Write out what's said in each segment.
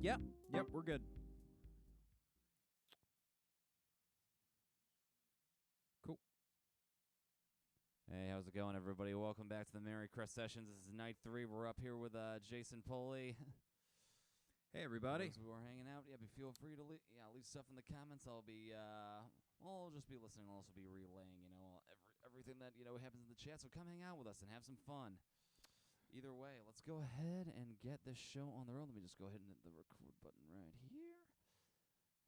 Yep, we're good. Cool. Hey, how's it going, everybody? Welcome back to the Merrycrest sessions. This is night 3. We're up here with Jason Pulley. Hey, everybody. We were hanging out. Yeah, feel free to leave stuff in the comments. I'll be, I'll just be listening. I'll also be relaying, everything that, happens in the chat. So come hang out with us and have some fun. Either way, let's go ahead and get this show on the road. Let me just go ahead and hit the record button right here.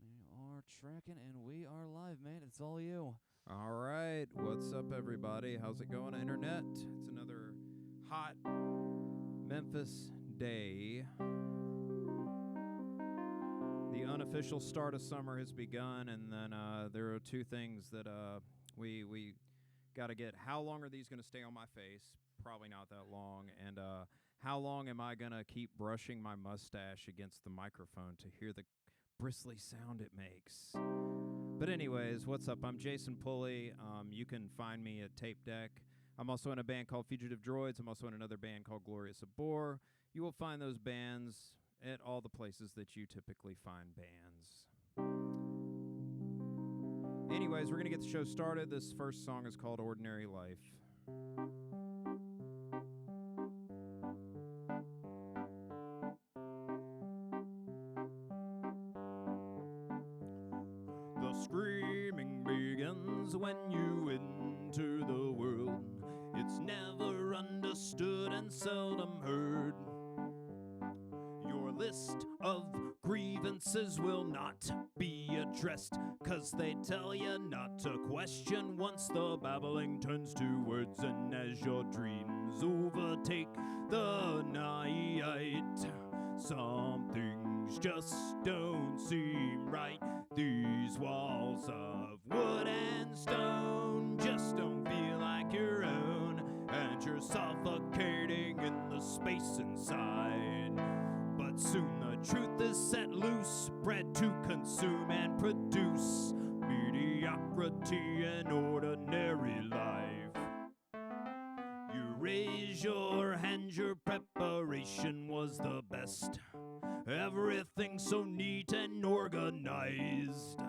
We are tracking, and we are live, man. It's all you. All right. What's up, everybody? How's it going, Internet? It's another hot Memphis day. The unofficial start of summer has begun, and then there are two things that we got to get. How long are these going to stay on my face? Probably not that long. And how long am I going to keep brushing my mustache against the microphone to hear the bristly sound it makes? But anyways, what's up? I'm Jason Pulley. You can find me at Tape Deck. I'm also in a band called Fugitive Droids. I'm also in another band called Glorious Abhor. You will find those bands at all the places that you typically find bands. Anyways, we're going to get the show started. This first song is called Ordinary Life. The screaming begins when you enter the world. It's never understood and seldom heard. Your list of grievances will not be addressed, 'cause they tell you not to question once the babbling turns to words. And as your dreams overtake the night, some things just don't seem right. These walls of wood and stone just don't feel like your own, and you're suffocating in the space inside. But soon the truth is set loose, bred to consume and produce mediocrity and ordinary life. You raise your hand, your preparation was the best. Everything so neat and organized.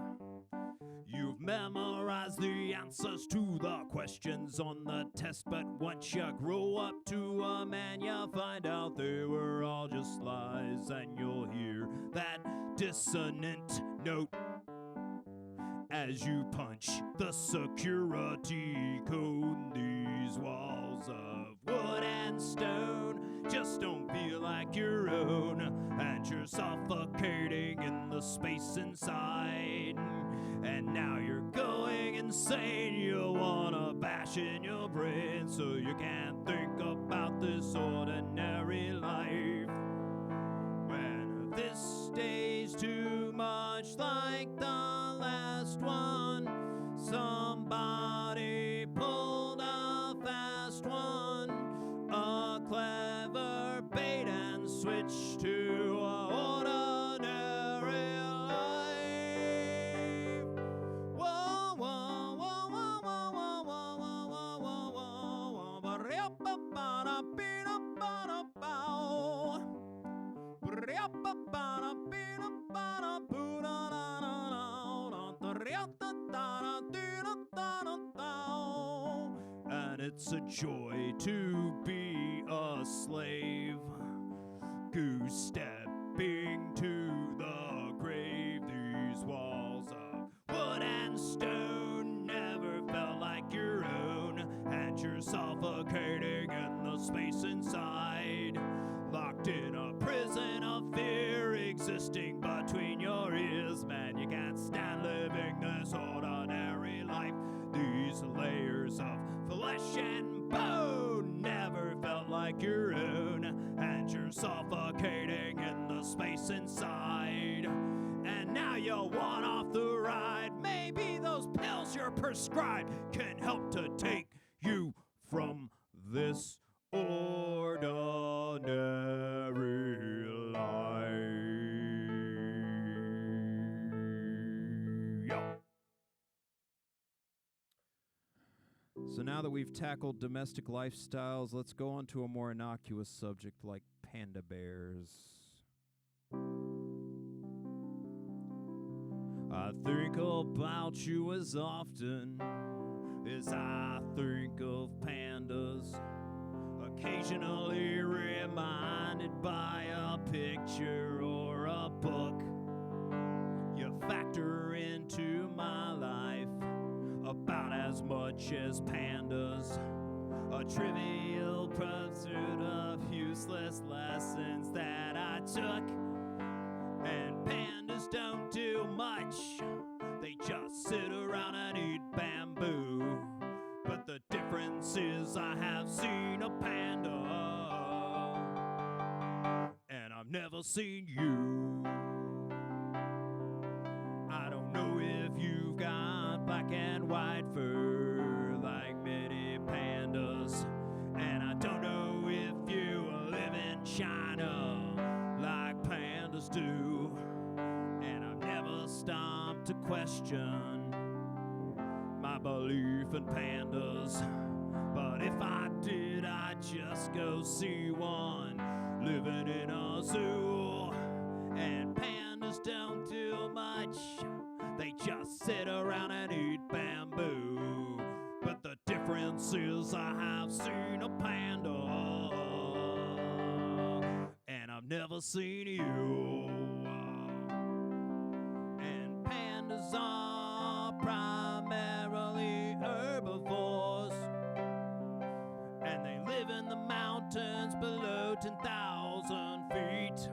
You've memorized the answers to the questions on the test, but once you grow up to a man, you find out they were all just lies, and you'll hear that dissonant note as you punch the security code. These walls of wood and stone just don't feel like your own, and you're suffocating in the space inside. And now you're going insane. You wanna bash in your brain so you can't think about this ordinary life. When this day's too much like the last one, somebody pulled a fast one, a clever bait and switch to ordinary life. Whoa, whoa, whoa, whoa, whoa, whoa, whoa, whoa, whoa, whoa, whoa, and it's a joy to be a slave, goose stepping to the grave. These walls of wood and stone never felt like your own, and you're suffocating in the space inside. Locked in a prison of fear existing between your ears. Man, you can't stand living this ordinary life. These layers of flesh and bone never felt like your own, and you're suffocating in the space inside. And now you want off the ride. Maybe those pills you're prescribed can help to take you from this ordinary life. Yo. So now that we've tackled domestic lifestyles, let's go on to a more innocuous subject like panda bears. I think about you as often as I think of pandas, occasionally reminded by a picture or a book. You factor into my life about as much as pandas, a trivial pursuit of useless lessons that I took. And pandas don't do much, they just sit around and eat bamboo. But the difference is I have seen a panda, and I've never seen you. I don't know if you've got black and white fur like many pandas, and I don't know if you live in China like pandas do. And I've never stopped to question my belief in pandas, but if I did, I'd just go see one living in a zoo. And pandas don't do much, they just sit around and eat bamboo. But the difference is I have seen a panda, and I've never seen you. And pandas are primarily herbivores, and they live in the mountains below 10,000 feet.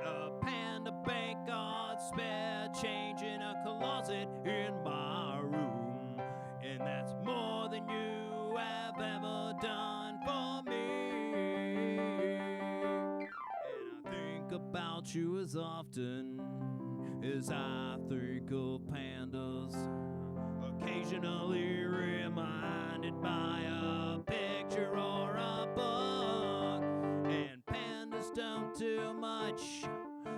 A panda bank got spare change in a closet in my room, and that's more than you have ever done for me. And I think about you as often as I think of pandas, occasionally reminded by a picture or a book. And pandas don't do much,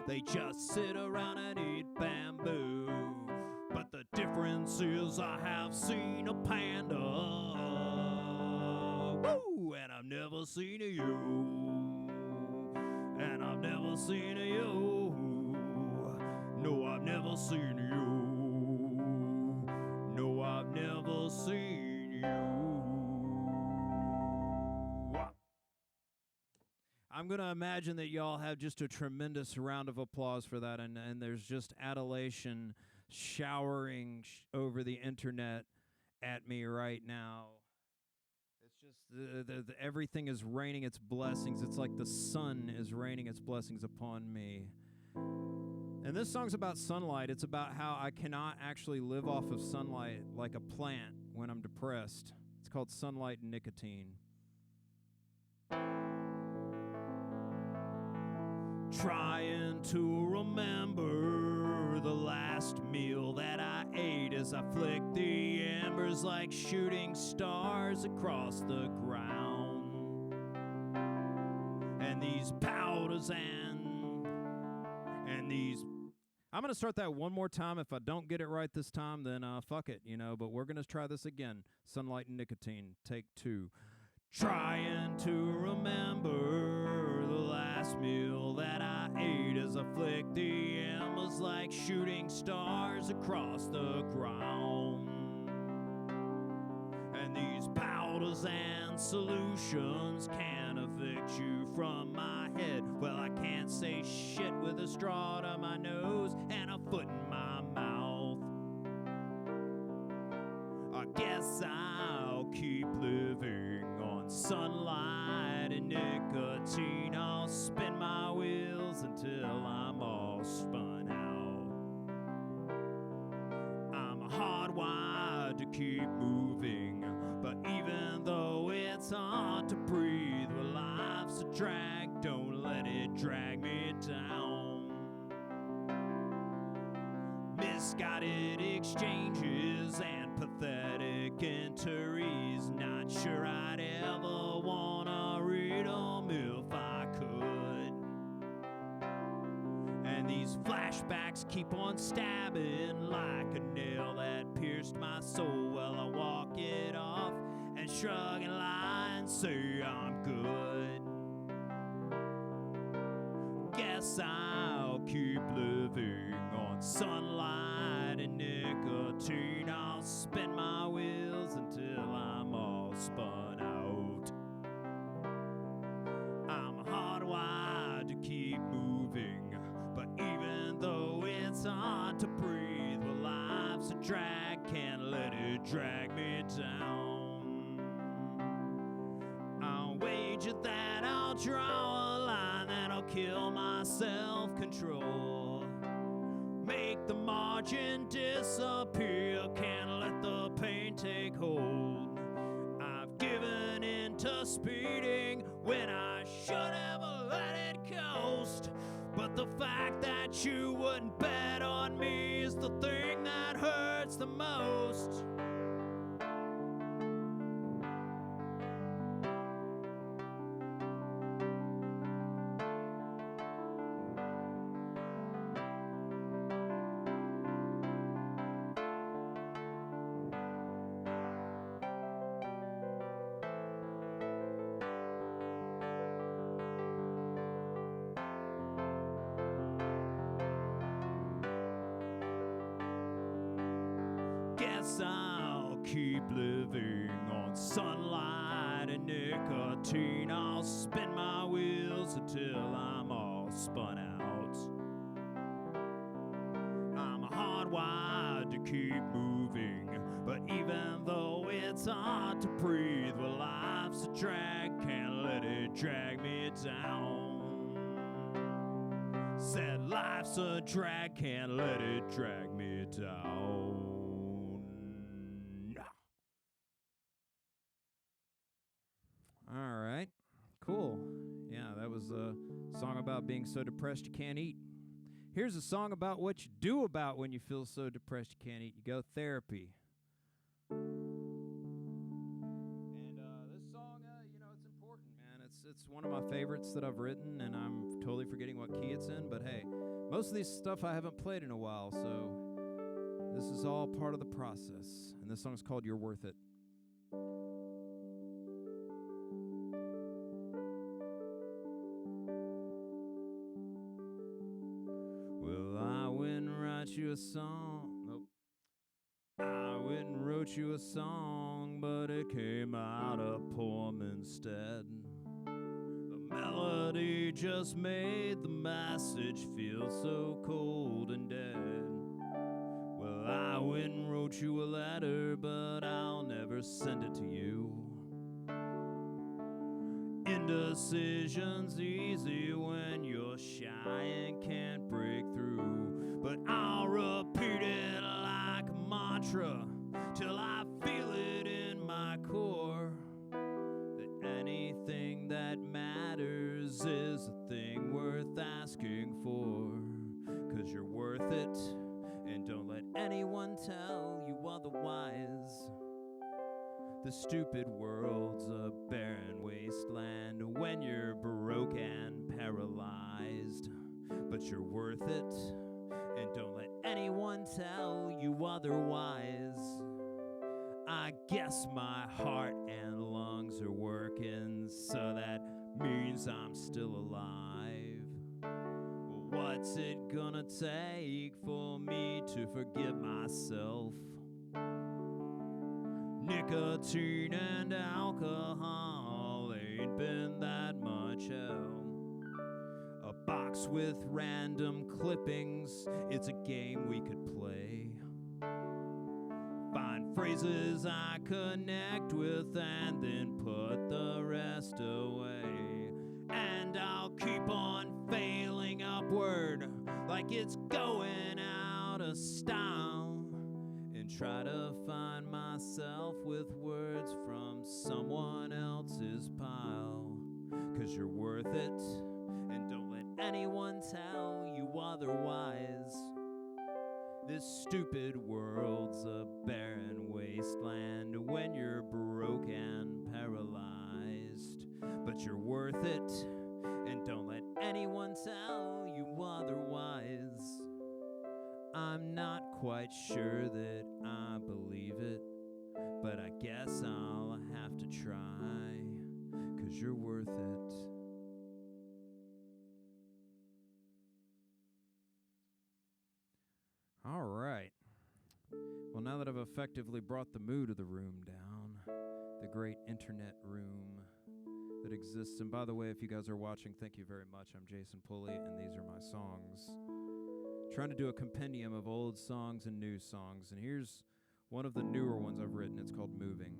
they just sit around and eat bamboo. But the difference is I have seen a panda, woo, and I've never seen you. And I've never seen you. No, I've never seen you. No, I've never seen you. I'm going to imagine that y'all have just a tremendous round of applause for that, and there's just adulation showering over the internet at me right now. It's just everything is raining its blessings. It's like the sun is raining its blessings upon me. And this song's about sunlight. It's about how I cannot actually live off of sunlight like a plant when I'm depressed. It's called Sunlight and Nicotine. Trying to remember the last meal that I ate as I flicked the embers like shooting stars across the ground. And these powders and these... I'm going to start that one more time. If I don't get it right this time, then fuck it, but we're going to try this again. Sunlight and Nicotine, take 2. Trying to remember the last meal that I ate as I flicked the embers like shooting stars across the ground. And these powders and solutions can evict you from my head. Well, I can't say shit with a straw to my nose and a foot in my mouth. I guess I'll keep living on sunlight and nicotine. I'll spin my wheels until I'm all spun out. I'm hardwired to keep moving, but even though it's hard to breathe, well, life's a drag, don't let it drag me down. Misguided exchanges and pathetic entries, not sure I'd ever wanna read them if I could. And these flashbacks keep on stabbing like a nail that pierced my soul. Well, I walk it off and shrug and lie and say I'm good. Guess I'll keep living living on sunlight and nicotine. I'll spin my wheels until I'm all spun out. I'm hardwired to keep moving, but even though it's hard to breathe, well, life's a drag, can't let it drag me down. I'll wager that I'll draw a line that'll kill my self-control. Make the margin disappear, can't let the pain take hold. I've given in to speeding when I should have let it coast. But the fact that you wouldn't bet on me is the thing that hurts the most. Guess I'll keep living on sunlight and nicotine. I'll spin my wheels until I'm all spun out. I'm hardwired to keep moving, but even though it's hard to breathe, well, life's a drag, can't let it drag me down. Said life's a drag, can't let it drag me down. All right, cool. Yeah, that was a song about being so depressed you can't eat. Here's a song about what you do about when you feel so depressed you can't eat. You go therapy. And this song, it's important, man. It's one of my favorites that I've written, and I'm totally forgetting what key it's in. But hey, most of these stuff I haven't played in a while, so this is all part of the process. And this song's called "You're Worth It." Well, I went and wrote you a song. Nope. I went and wrote you a song, but it came out a poem instead. The melody just made the message feel so cold and dead. Well, I went and wrote you a letter, but I'll never send it to you. Indecision's easy when you're shy and can't break through, but I'll repeat it like a mantra till I feel it in my core, that anything that matters is a thing worth asking for, 'cause you're worth it, and don't let anyone tell you otherwise. The stupid world's a barren wasteland when you're broke and paralyzed. But you're worth it, and don't let anyone tell you otherwise. I guess my heart and lungs are working, so that means I'm still alive. Well, what's it gonna take for me to forgive myself? Nicotine and alcohol ain't been that much help. A box with random clippings, it's a game we could play. Find phrases I connect with and then put the rest away. And I'll keep on failing upward like it's going out of style, and try to find myself with words from someone else's pile. 'Cause you're worth it, and don't let anyone tell you otherwise. This stupid world's a barren wasteland when you're broke and paralyzed. But you're worth it, and don't let anyone tell you otherwise. I'm not quite sure that I believe it, but I guess I'll have to try, 'cause you're worth it. All right. Well, now that I've effectively brought the mood of the room down, the great internet room that exists. And by the way, if you guys are watching, thank you very much. I'm Jason Pulley, and these are my songs. Trying to do a compendium of old songs and new songs. And here's one of the newer ones I've written. It's called Moving.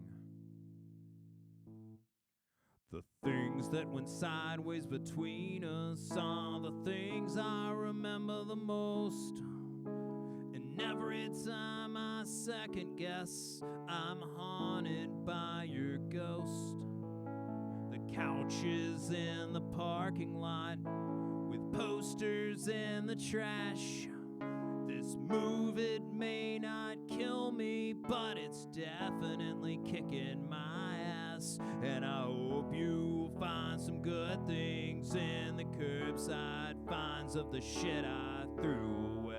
The things that went sideways between us are the things I remember the most. And every time I second guess, I'm haunted by your ghost. The couches in the parking lot with posters in the trash. This move, it may not kill me, but it's definitely kicking my ass. And I hope you find some good things in the curbside finds of the shit I threw away.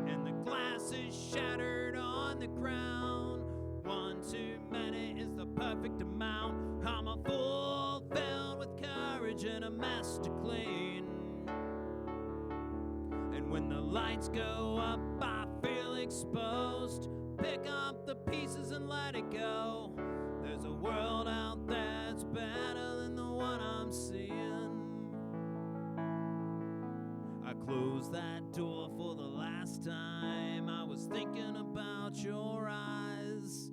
And the glass is shattered on the ground. One too many is the perfect amount. I'm a fool filled with courage and a mess to clean. And when the lights go up, I feel exposed. Pick up the pieces and let it go. There's a world out there that's better than the one I'm seeing. I closed that door for the last time. I was thinking about your eyes.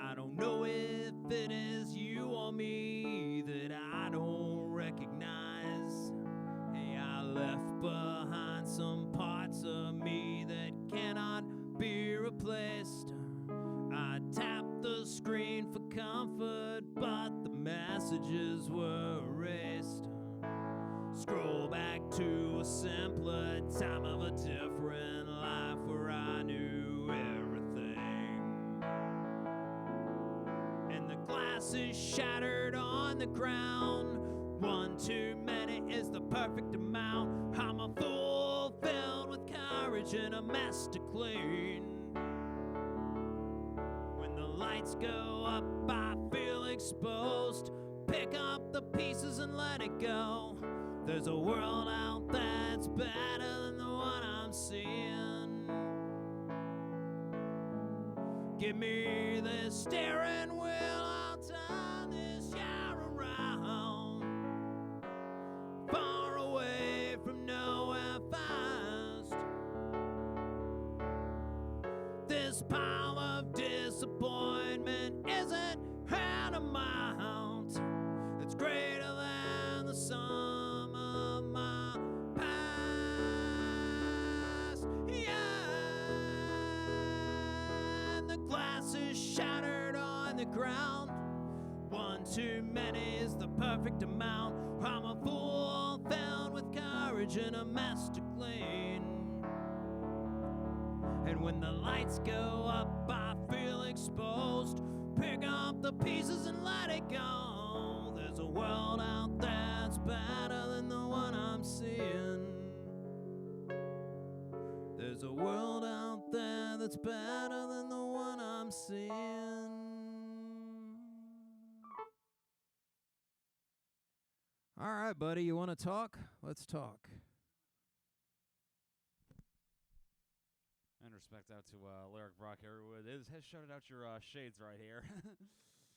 I don't know if it is you or me that I don't recognize. Hey, I left behind some parts of me that cannot be replaced. I tapped the screen for comfort, but the messages were erased. Scroll back to a simpler time of a different life where I knew everything. And the glass is shattered on the ground. One too many is the perfect amount. I'm a fool filled with courage and a mess to clean. When the lights go up, I feel exposed. Pick up the pieces and let it go. There's a world out there that's better than the one I'm seeing. Give me this steering wheel, I'll turn this year around. Far away from nowhere fast. This pile of disappointment isn't an amount that's greater than the sum of my past. Yeah, and the glass is shattered on the ground. One too many is the perfect amount. I'm a fool filled with courage and a mess to clean. And when the lights go up, I feel exposed. Pick up the pieces and let it go. There's a world out there that's better than the one I'm seeing. There's a world out there that's better than the one I'm seeing. All right, buddy, you want to talk? Let's talk. And respect out to Lyric Brock here, who has shouted out your shades right here.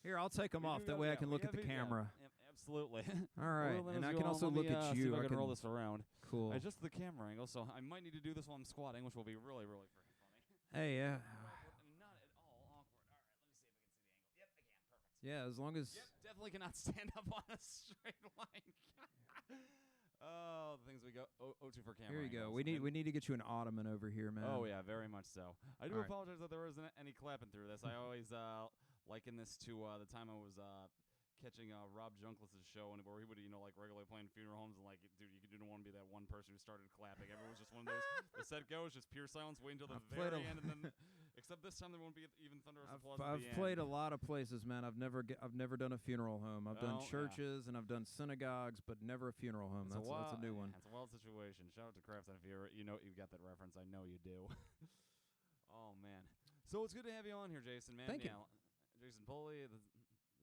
Here, I'll take them off. That way I can look at the camera. Yeah, absolutely. All right, Well, and I as can you also all, let look me, at see you. if I I can roll this around. Cool. Just the camera angle, so I might need to do this while I'm squatting, which will be really, really freaking funny. Hey, yeah. Not at all awkward. All right, let me see if I can see the angle. Yep, I can. Perfect. Yeah, as long as... Yep, definitely cannot stand up on a straight line. Oh, the things we go O2 for camera. Here you go. angles. We need to get you an ottoman over here, man. Oh yeah, very much so. I do All right. apologize that there wasn't any clapping through this. I always liken this to the time I was catching Rob Junkless' show, and where he would like regularly playing funeral homes, and like, dude, you didn't want to be that one person who started clapping. Everyone's just one of those. The set goes, just pure silence, wait until the very end, and then. Except this time there won't be even thunderous applause. I've played a lot of places, man. I've never done a funeral home. I've done churches and I've done synagogues, but never a funeral home. That's a new one. It's a wild situation. Shout out to Crafton if you got that reference. I know you do. Oh man, so it's good to have you on here, Jason. Man, Thank you. Jason Pulley, the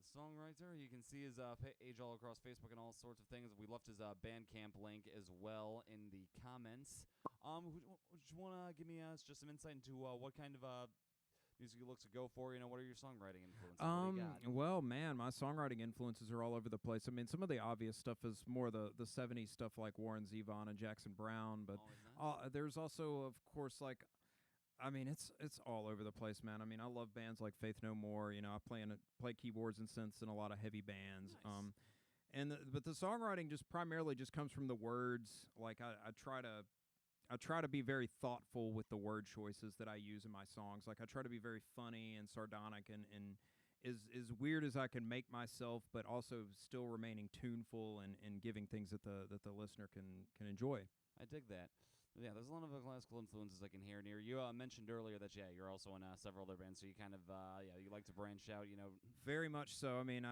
songwriter. You can see his page all across Facebook and all sorts of things. We left his Bandcamp link as well in the comments. Would you want to give me just some insight into what kind of music you look to go for? What are your songwriting influences? What do you got? Well, man, my songwriting influences are all over the place. I mean, some of the obvious stuff is more the 70s stuff like Warren Zevon and Jackson Brown, but Always nice. there's also, of course, like, I mean, it's all over the place, man. I mean, I love bands like Faith No More. I play keyboards and synths in a lot of heavy bands. Nice. But the songwriting just primarily just comes from the words. Like I try to be very thoughtful with the word choices that I use in my songs. Like I try to be very funny and sardonic and as weird as I can make myself, but also still remaining tuneful and giving things that the listener can enjoy. I dig that. Yeah, there's a lot of classical influences I can hear near you. Mentioned earlier that you're also in several other bands, so you kind of you like to branch out. Very much so. I mean,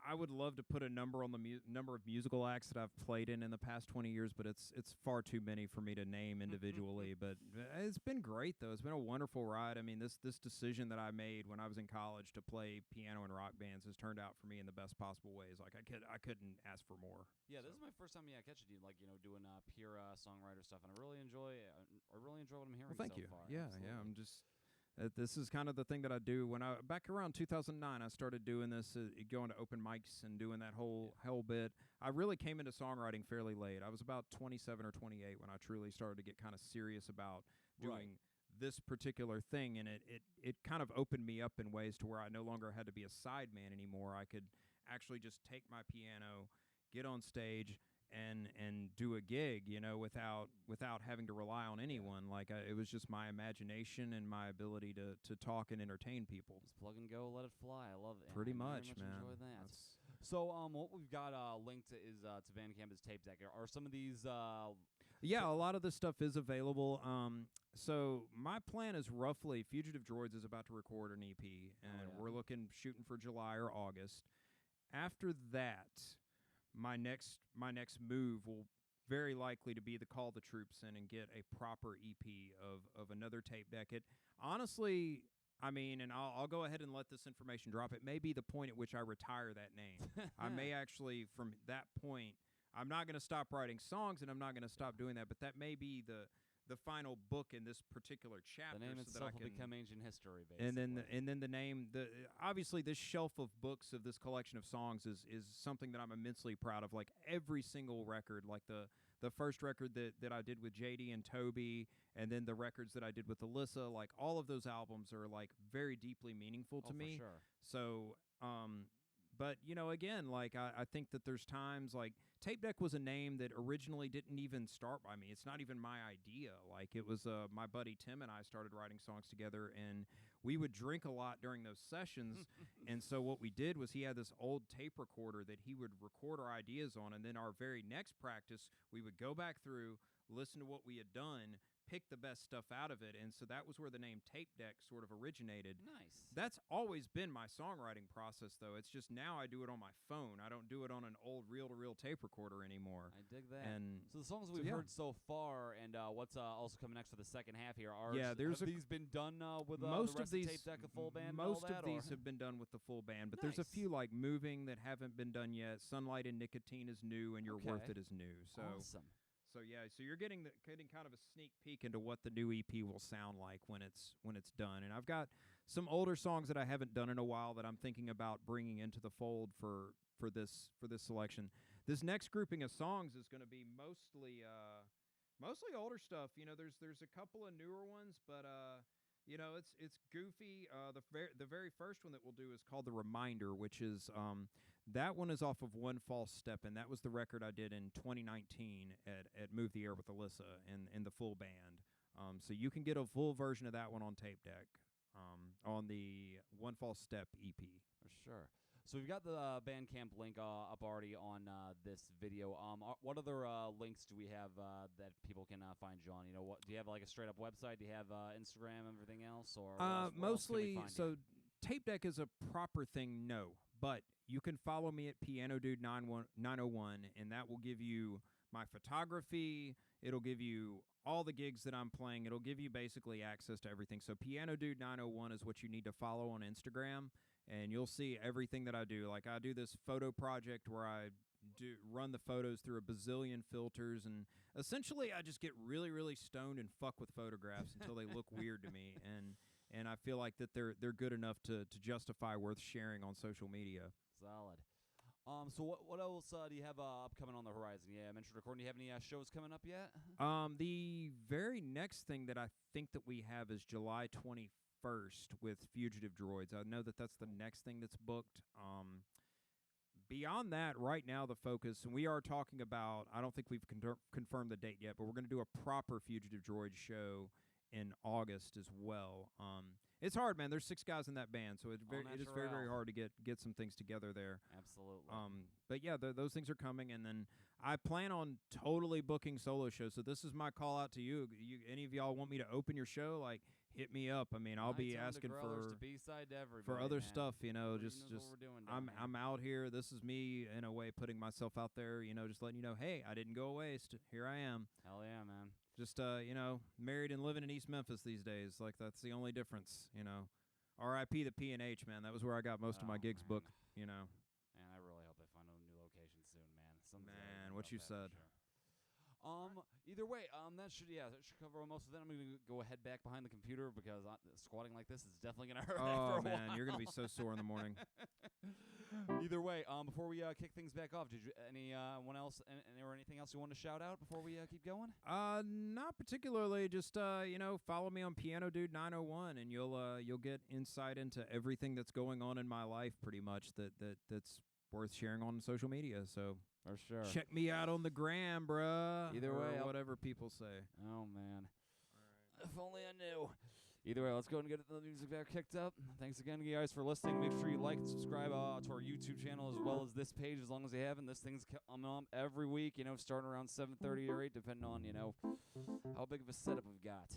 I would love to put a number on the number of musical acts that I've played in the past 20 years, but it's far too many for me to name individually. But it's been great, though. It's been a wonderful ride. I mean, this decision that I made when I was in college to play piano in rock bands has turned out for me in the best possible ways. Like I couldn't ask for more. Yeah, this is my first time catching you doing pure songwriter stuff, and I really enjoy what I'm hearing. Well, thank so you. far. Yeah, Absolutely. yeah. I'm just. This is kind of the thing that I do. Back around 2009, I started doing this, going to open mics and doing that whole bit. I really came into songwriting fairly late. I was about 27 or 28 when I truly started to get kind of serious about doing this particular thing, and it kind of opened me up in ways to where I no longer had to be a sideman anymore. I could actually just take my piano, get on stage, and do a gig, without having to rely on anyone. Like it was just my imagination and my ability to talk and entertain people. Just plug and go, let it fly. I love it. Pretty I much, very man. Enjoy that. So, what we've got linked to Bandcamp is Tape Deck. Are some of these? Yeah, a lot of this stuff is available. So my plan is roughly Fugitive Droids is about to record an EP, and we're shooting for July or August. After that, my next move will very likely to be to call the troops in and get a proper EP of another tape deck. It honestly, I mean, and I'll go ahead and let this information drop. It may be the point at which I retire that name. I may actually, from that point, I'm not going to stop writing songs and I'm not going to stop doing that. But that may be the final book in this particular chapter. The name so itself that will become ancient history, basically. And then the name, obviously this shelf of books of this collection of songs is something that I'm immensely proud of. Like every single record, like the first record that I did with JD and Toby, and then the records that I did with Alyssa, like all of those albums are like very deeply meaningful to me. For sure. So, but again, like I think that there's times like Tape Deck was a name that originally didn't even start by me. It's not even my idea. Like it was my buddy Tim and I started writing songs together, and we would drink a lot during those sessions. And so what we did was he had this old tape recorder that he would record our ideas on, and then our very next practice, we would go back through, listen to what we had done, pick the best stuff out of it, and so that was where the name Tape Deck sort of originated. Nice. That's always been my songwriting process, though. It's just now I do it on my phone. I don't do it on an old reel-to-reel tape recorder anymore. I dig that. And so the songs we've heard so far, and what's also coming next for the second half here, have these been done with most the rest of these Tape Deck, a full band? Most and all that, of these have been done with the full band, but there's a Nice. few like Moving that haven't been done yet. Sunlight and Nicotine is new, and You're Worth It is new. So. Awesome. So so you're getting kind of a sneak peek into what the new EP will sound like when it's done. And I've got some older songs that I haven't done in a while that I'm thinking about bringing into the fold for this selection. This next grouping of songs is going to be mostly older stuff. There's a couple of newer ones, but it's goofy. The very first one that we'll do is called The Reminder, which is that one is off of One False Step, and that was the record I did in 2019 at Move the Air with Alyssa and the full band. So you can get a full version of that one on Tape Deck on the One False Step EP. For sure. So we've got the Bandcamp link up already on this video. What other links do we have that people can find you on? Do you have like a straight up website? Do you have Instagram and everything else, or mostly? What else can we find so you? Tape Deck is a proper thing, no, but you can follow me at Piano Dude 901, and that will give you my photography. It'll give you all the gigs that I'm playing. It'll give you basically access to everything. So Piano Dude 901 is what you need to follow on Instagram. And you'll see everything that I do. Like I do this photo project where I run the photos through a bazillion filters, and essentially I just get really, really stoned and fuck with photographs until they look weird to me, and I feel like that they're good enough to justify worth sharing on social media. Solid. So what else do you have upcoming on the horizon? Yeah, I mentioned recording. Do you have any shows coming up yet? The very next thing that I think that we have is July 21st with Fugitive Droids. I know that that's the next thing that's booked. Beyond that, right now the focus, and we are talking about, I don't think we've confirmed the date yet, but we're going to do a proper Fugitive Droid show in August as well. It's hard, man. There's 6 guys in that band, so it is very, very hard to get some things together there. Absolutely. But yeah, those things are coming, and then I plan on totally booking solo shows. So this is my call out to you. Any of y'all want me to open your show? Like, hit me up. I mean, I'll be asking for other stuff. You know, just I'm out here. This is me in a way putting myself out there. You know, just letting you know, hey, I didn't go waste. Here I am. Hell yeah, man. Just, you know, married and living in East Memphis these days. Like, that's the only difference, you know. R.I.P. the P&H, man. That was where I got most of my gigs booked, you know. Man, I really hope they find a new location soon, man. Man, what you said. Sure. Either way, that should cover most of that. I'm going to go head back behind the computer because squatting like this is definitely going to hurt. Oh, man, you're going to be so sore in the morning. Either way, before we kick things back off, did you anyone else or anything else you want to shout out before we keep going? Not particularly. Just you know, follow me on Piano Dude 901, and you'll get insight into everything that's going on in my life, pretty much that's worth sharing on social media. So for sure, check me out on the gram, bruh. Either way, whatever people say. Oh man, if only I knew. Either way, let's go and get the music back kicked up. Thanks again, guys, for listening. Make sure you like and subscribe to our YouTube channel as well as this page, as long as you haven't. This thing's coming on every week, you know, starting around 7:30 or 8, depending on, you know, how big of a setup we've got.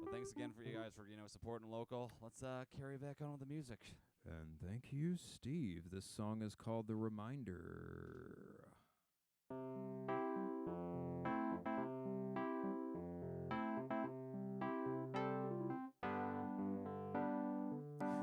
But thanks again for you guys for, you know, supporting local. Let's carry back on with the music. And thank you, Steve. This song is called The Reminder.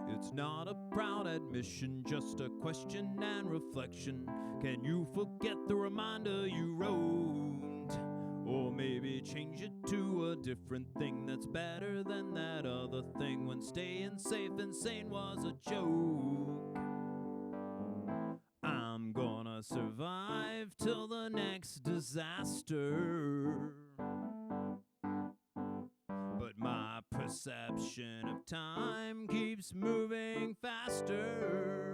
It's not a proud admission, just a question and reflection. Can you forget the reminder you wrote? Or maybe change it to a different thing that's better than that other thing, when staying safe and sane was a joke. I'm gonna survive till the next disaster, but my perception of time keeps moving faster.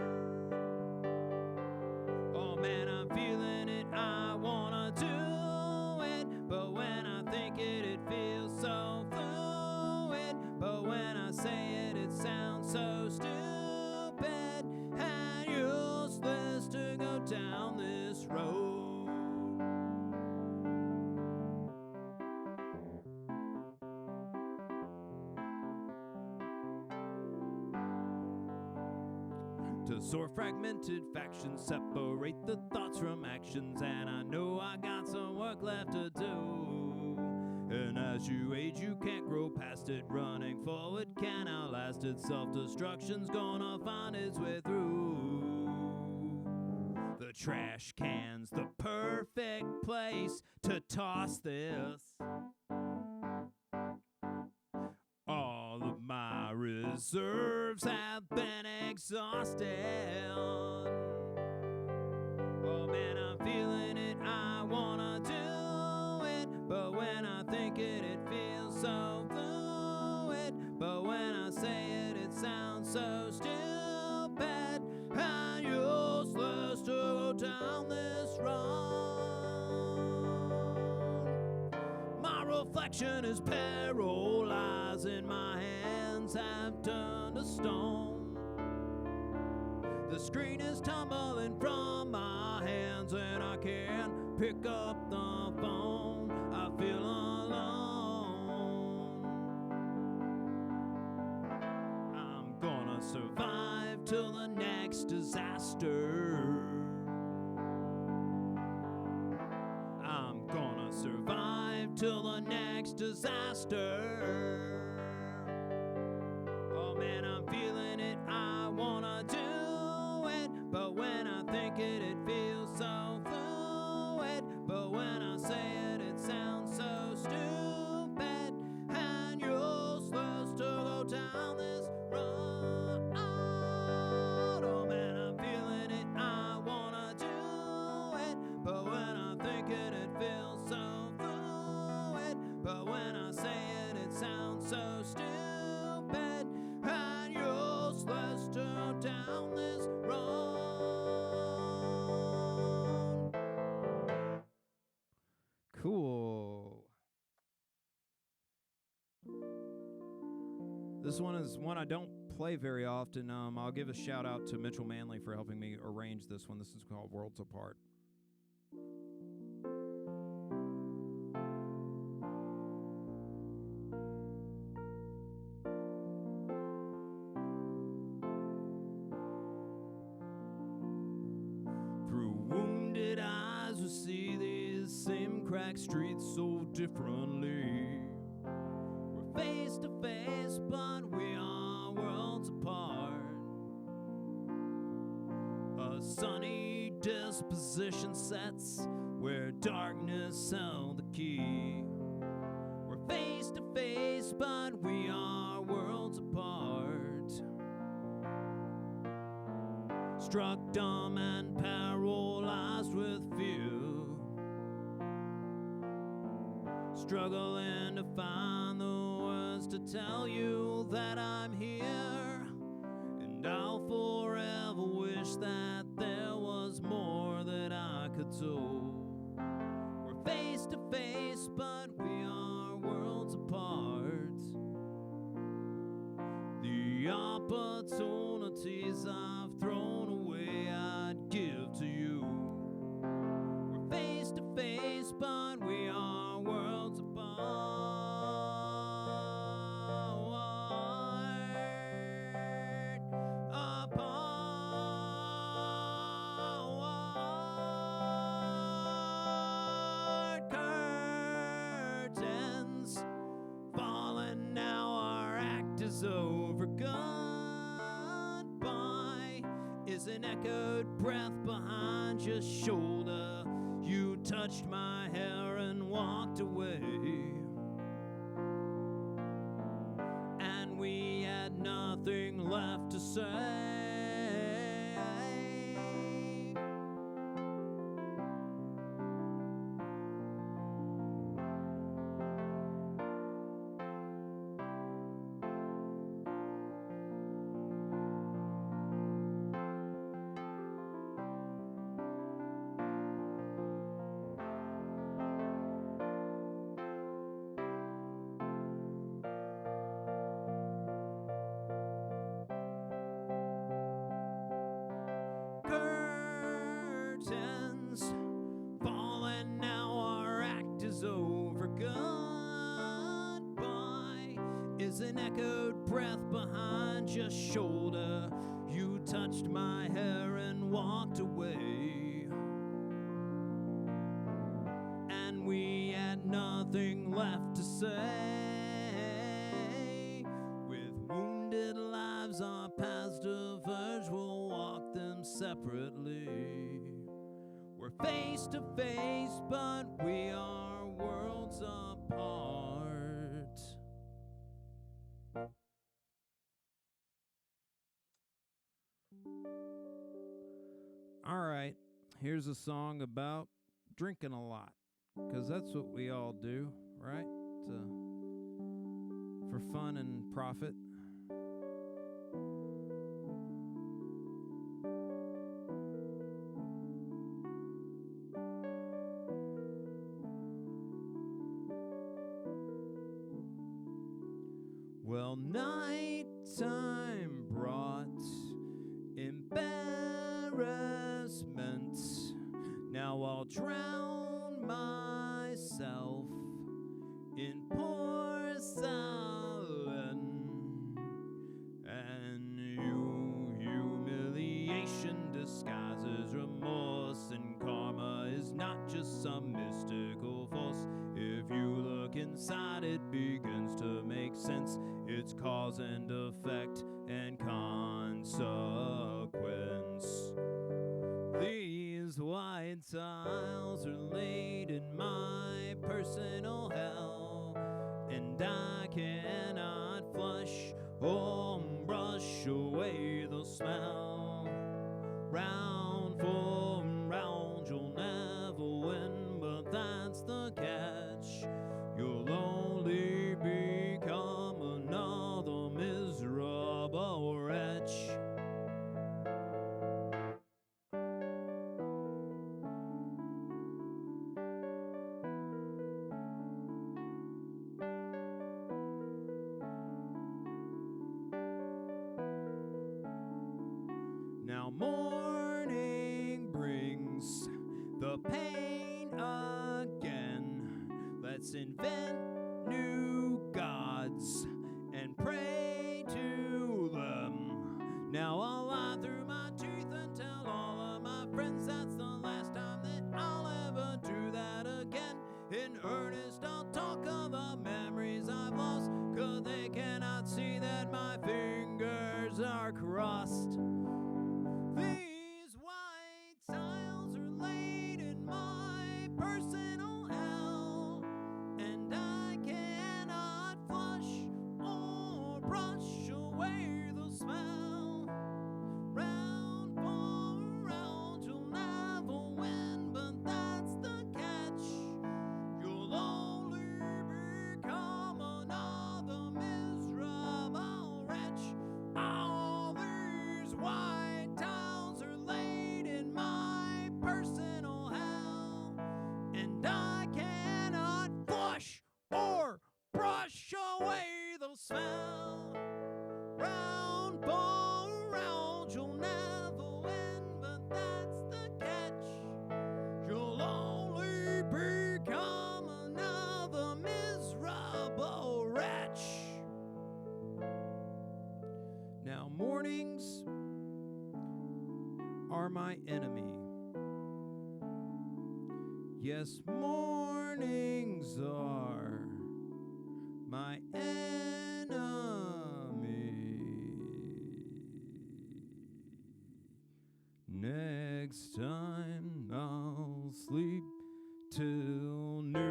Oh man, I'm feeling it, I wanna do it, but when I think it, it feels so fluid. But when I say it, it sounds so stupid and useless to go down this road. To sort fragmented factions, separate the thoughts from actions, and I know I got some work left to do. And as you age, you can't grow past it. Running forward can't outlast it. Self-destruction's gonna find its way through. The trash can's the perfect place to toss this. All of my reserves have been exhausted. Oh man, I'm feeling it, I wanna do it, but when I think it, it feels so fluid. But when I say it, it sounds so stupid and useless to go down this road. My reflection is paralyzing, my hands have turned to stone. The screen is tumbling from my hands and I can't pick up the phone. I feel alone. I'm gonna survive till the next disaster. I'm gonna survive till the next disaster. Oh man, I'm feeling it, I wanna do it, but when I think it, it feels so fluid. But when I say it, it sounds This one is one I don't play very often. I'll give a shout out to Mitchell Manley for helping me arrange this one. This is called Worlds Apart. Through wounded eyes we see these same cracked streets so differently. We're face to face, but we are worlds apart. A sunny disposition sets where darkness held the key. We're face to face, but we are worlds apart. Struck dumb and paralyzed with fear, struggling to find the words to tell you that I'm here. And I'll forever wish that there was more that I could do. We're face to face, but we are worlds apart. The opportunities I've thrown away I'd give to you. We're face to face, but we are worlds apart. Curtains falling, now our act is over. Goodbye is an echoed breath behind your shoulder. You touched my hair and walked away, and we had nothing left to say. Curtains falling, now our act is over. Goodbye is an echoed breath behind your shoulder. You touched my hair and walked away, and we had nothing left to say. With wounded lives our paths diverge, we'll walk them separately. We're face to face, but we are worlds apart. All right, here's a song about drinking a lot, because that's what we all do, right? For fun and profit. Well, nighttime brought embarrassment. Now I'll drown myself in porcelain, and humiliation disguises remorse, and karma is not just some mystical force. If you look inside, it begins to make sense. It's cause and effect and consequence. These white tiles are laid in my personal hell, and I cannot flush or brush away the smell. Round for round, you'll never win, but that's the catch. You'll only become another miserable wretch. morning brings the pain again. Let's invent new gods and pray to them. Now I'll lie through my teeth and tell all of my friends that's the last time that I'll ever do that again. In earnest, I'll talk of the memories I've lost, 'cause they cannot see that my fingers are crossed. These white tiles are laid in my personal hell, and I cannot flush or brush away the smell. Round for round, you'll never win, but that's the catch. You'll only become another miserable wretch. All these white tiles are laid in my personal hell, and I cannot flush or brush away the smell. Round for round, you'll never win, but that's the catch. You'll only become another miserable wretch. Now mornings are my enemy. Yes, mornings are my enemy. Next time I'll sleep till noon.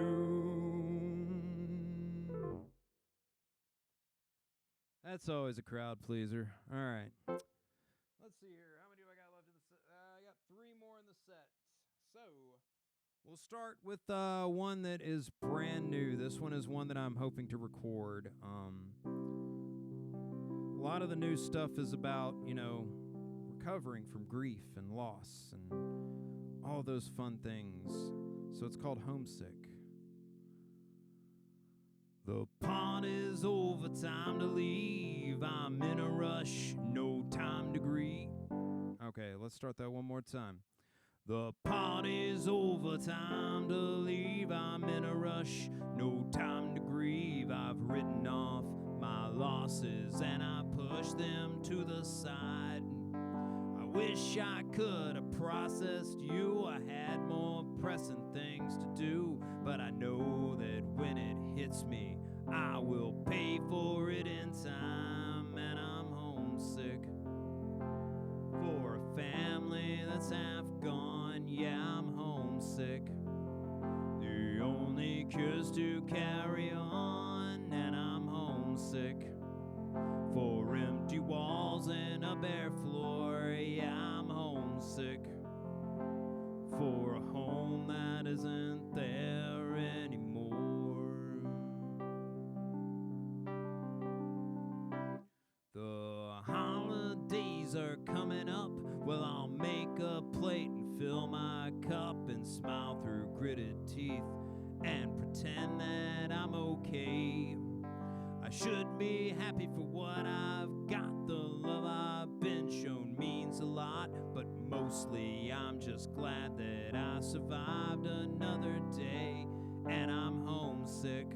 That's always a crowd pleaser. All right. Let's see here. How many do I got left in the set? I got 3 more in the set. So we'll start with one that is brand new. This one is one that I'm hoping to record. A lot of the new stuff is about, recovering from grief and loss and all those fun things. So it's called Homesick. The pot is over, time to leave. I'm in a rush, no time to grieve. Okay, let's start that one more time. The pot is over, time to leave. I'm in a rush, no time to grieve. I've written off my losses and I push them to the side. I wish I could have processed you. I had more pressing things to do, but I know that when it hits me, I will pay for it in time. And I'm homesick for a family that's half gone. Yeah, I'm homesick. The only cure's to carry on. And I'm homesick for empty walls and a bare floor. Yeah, I'm homesick for a home that isn't there anymore. The holidays are coming up. Well, I'll make a plate and fill my cup and smile through gritted teeth and pretend that I'm okay. I should be happy for what I've got. The love I've been shown means a lot, but mostly I'm just glad that I survived another day. And I'm homesick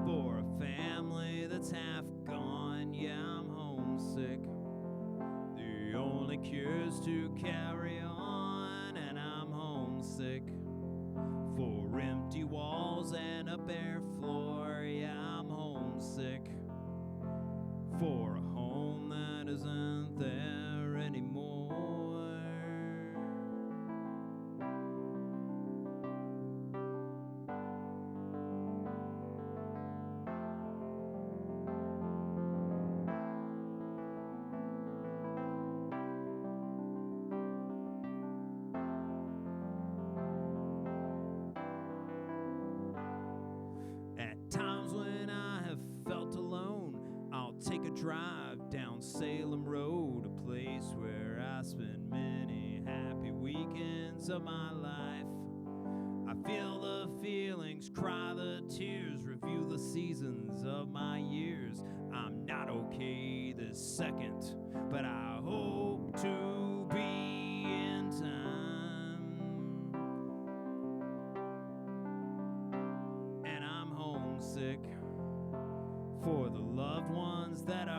for a family that's half gone. Yeah, I'm homesick. The only cure's to carry on. And I'm homesick for empty walls and a bare floor. Yeah, I'm homesick for a home that isn't there anymore. At times when I have felt alone, I'll take a drive down Salem Road, a place where I spend many happy weekends of my life. I feel the feelings, cry the tears, review the seasons of my years. I'm not okay this second, but I hope to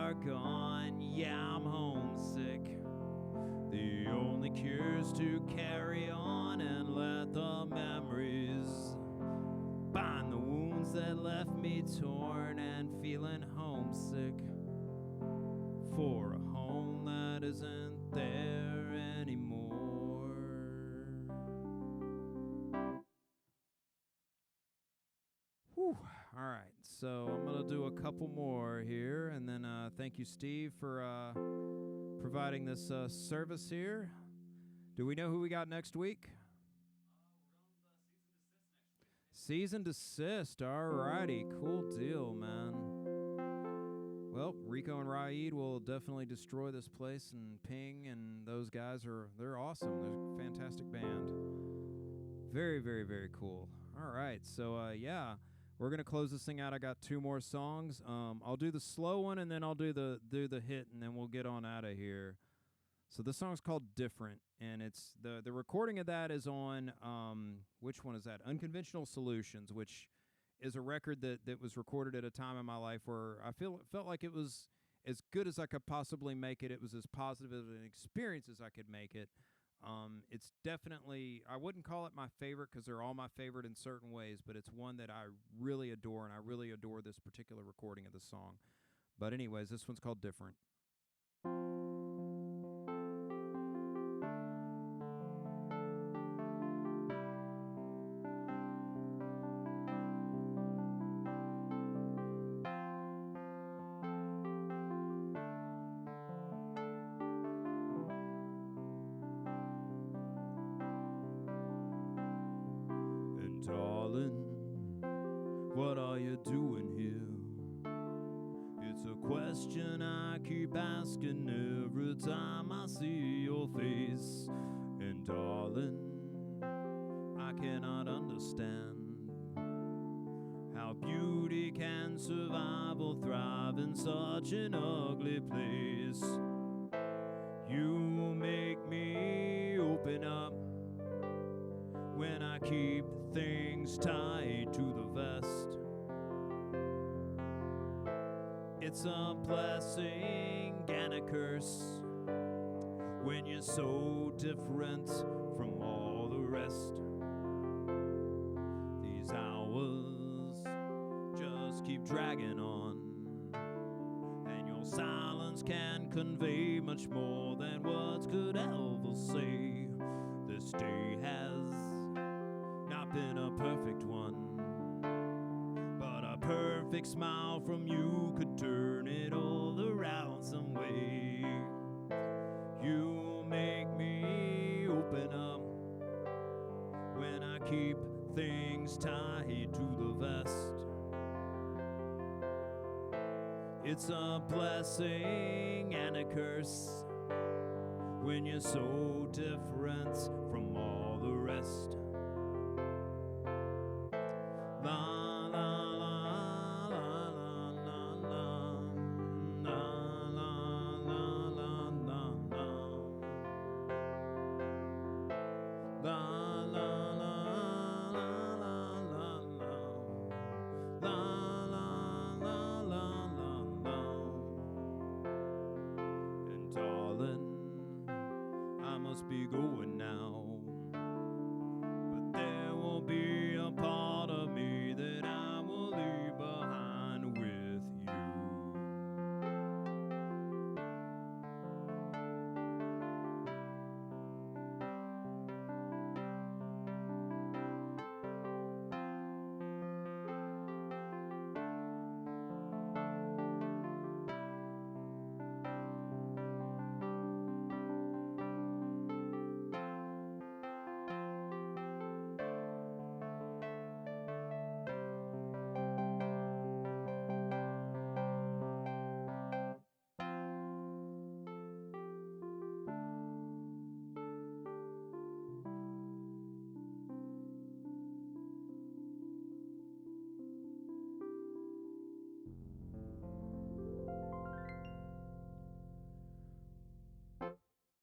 are gone, yeah, I'm homesick. The only cure's to carry on and let the memories bind the wounds that left me torn and feeling homesick for a home that isn't there anymore. Whew. All right, so I'm going to do a couple more here, and then thank you, Steve, for providing this service here. Do we know who we got next week? Season Desist. All righty, cool deal, man. Well, Rico and Raid will definitely destroy this place, and Ping and those guys they're awesome. They're a fantastic band. Very, very, very cool. All right, so yeah, we're gonna close this thing out. I got 2 more songs. I'll do the slow one, and then I'll do the hit, and then we'll get on out of here. So this song's called Different, and it's the recording of that is on which one is that? Unconventional Solutions, which is a record that was recorded at a time in my life where I felt like it was as good as I could possibly make it. It was as positive of an experience as I could make it. It's definitely, I wouldn't call it my favorite because they're all my favorite in certain ways, but it's one that I really adore, and I really adore this particular recording of the song. But anyways, this one's called Different. Darling, what are you doing here? It's a question I keep asking every time I see your face. And darling, I cannot understand how beauty can survive or thrive in such an ugly place. You make me open up when I keep things tied to the vest. It's a blessing and a curse when you're so different from all the rest. These hours just keep dragging on, and your silence can convey much more than words could ever say. This day has been a perfect one, but a perfect smile from you could turn it all around some way. You make me open up when I keep things tied to the vest. It's a blessing and a curse when you're so different from all the rest. Be going now, but there will be a part of me that I will leave behind with you.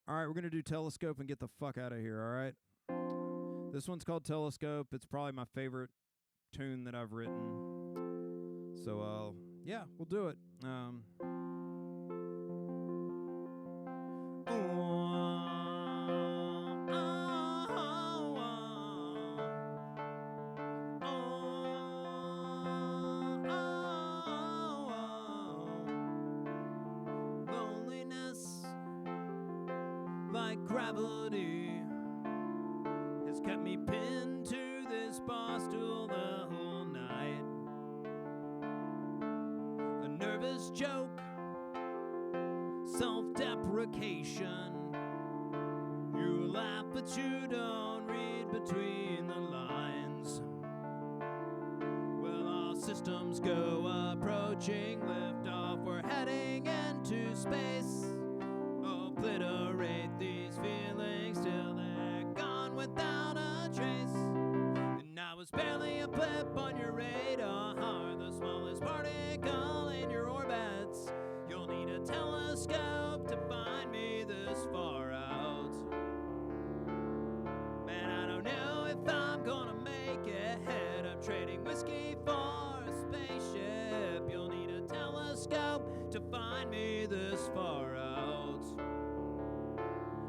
All right, we're going to do Telescope and get the fuck out of here, all right? This one's called Telescope. It's probably my favorite tune that I've written. So, yeah, we'll do it. like gravity has kept me pinned to this bar stool the whole night. A nervous joke, self-deprecation. You laugh but you don't read between the lines. Well, our systems go approaching liftoff. We're heading into space. Obliterate these feelings till they're gone without a trace. And I was barely a blip on your radar, the smallest particle in your orbits. You'll need a telescope to find me this far out. Man, I don't know if I'm gonna make it. I'm trading whiskey for a spaceship. You'll need a telescope to find me this far out.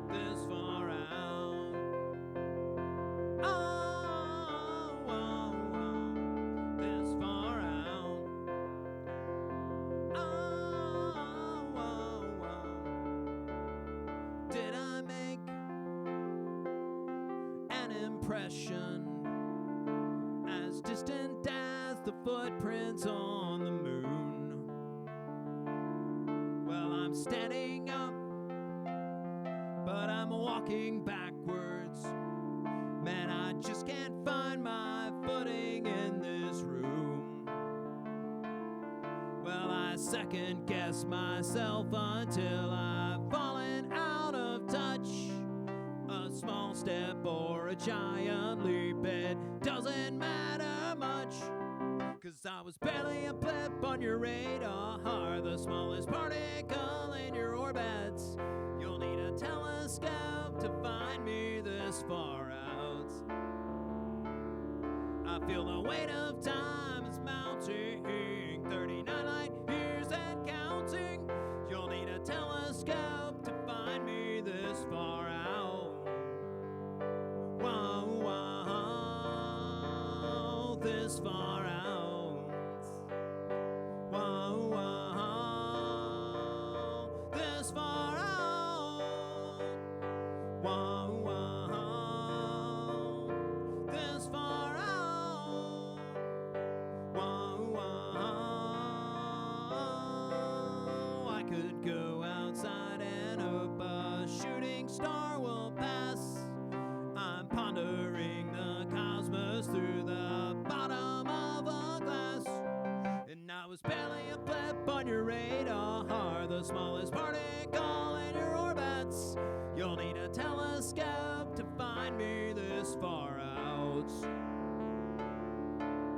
This far out. Oh, oh, oh. This far out. Oh, oh, oh. Did I make an impression as distant as the footprints on the moon? Well, I'm standing up, but I'm walking backwards. Man, I just can't find my footing in this room. Well, I second guess myself until I've fallen out of touch. A small step or a giant leap, it doesn't matter much. 'Cause I was barely a blip on your radar, the smallest particle in your orbits. You'll need a telescope to find me this far out. I feel the weight of time is mounting, 39 light years and counting. You'll need a telescope to find me this far out. Whoa, whoa, this far out. Whoa, whoa, this far out. Whoa, whoa, this far out. Whoa, whoa, I could go outside and hope a shooting star will pass. I'm pondering the cosmos through the bottom of a glass. And I was barely a blip on your radar, the smallest particle in your orbits. You'll need a telescope to find me this far out.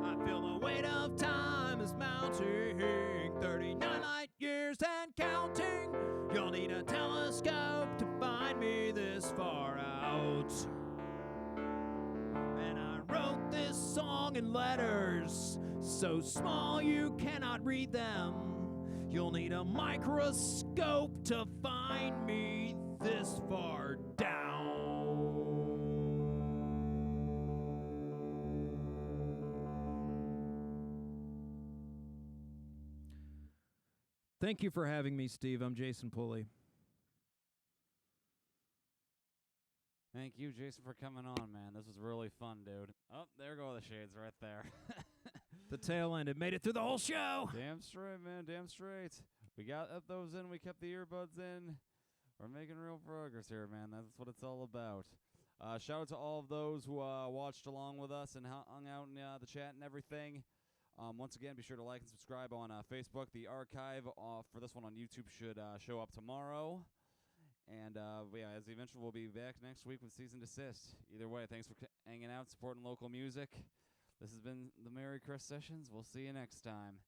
I feel the weight of time is mounting, 39 light years and counting. You'll need a telescope to find me this far out. And I wrote this song in letters so small you cannot read them. You'll need a microscope to find me this far down. Thank you for having me, Steve. I'm Jason Pulley. Thank you, Jason, for coming on, man. This was really fun, dude. Oh, there go the shades right there. The tail end. It made it through the whole show. Damn straight, man. Damn straight. We got those in. We kept the earbuds in. We're making real progress here, man. That's what it's all about. Shout out to all of those who watched along with us and hung out in the chat and everything. Once again, be sure to like and subscribe on Facebook. The archive for this one on YouTube should show up tomorrow. And yeah, as we mentioned, we'll be back next week with Cease and Desist. Either way, thanks for hanging out, supporting local music. This has been the Merrycrest Sessions. We'll see you next time.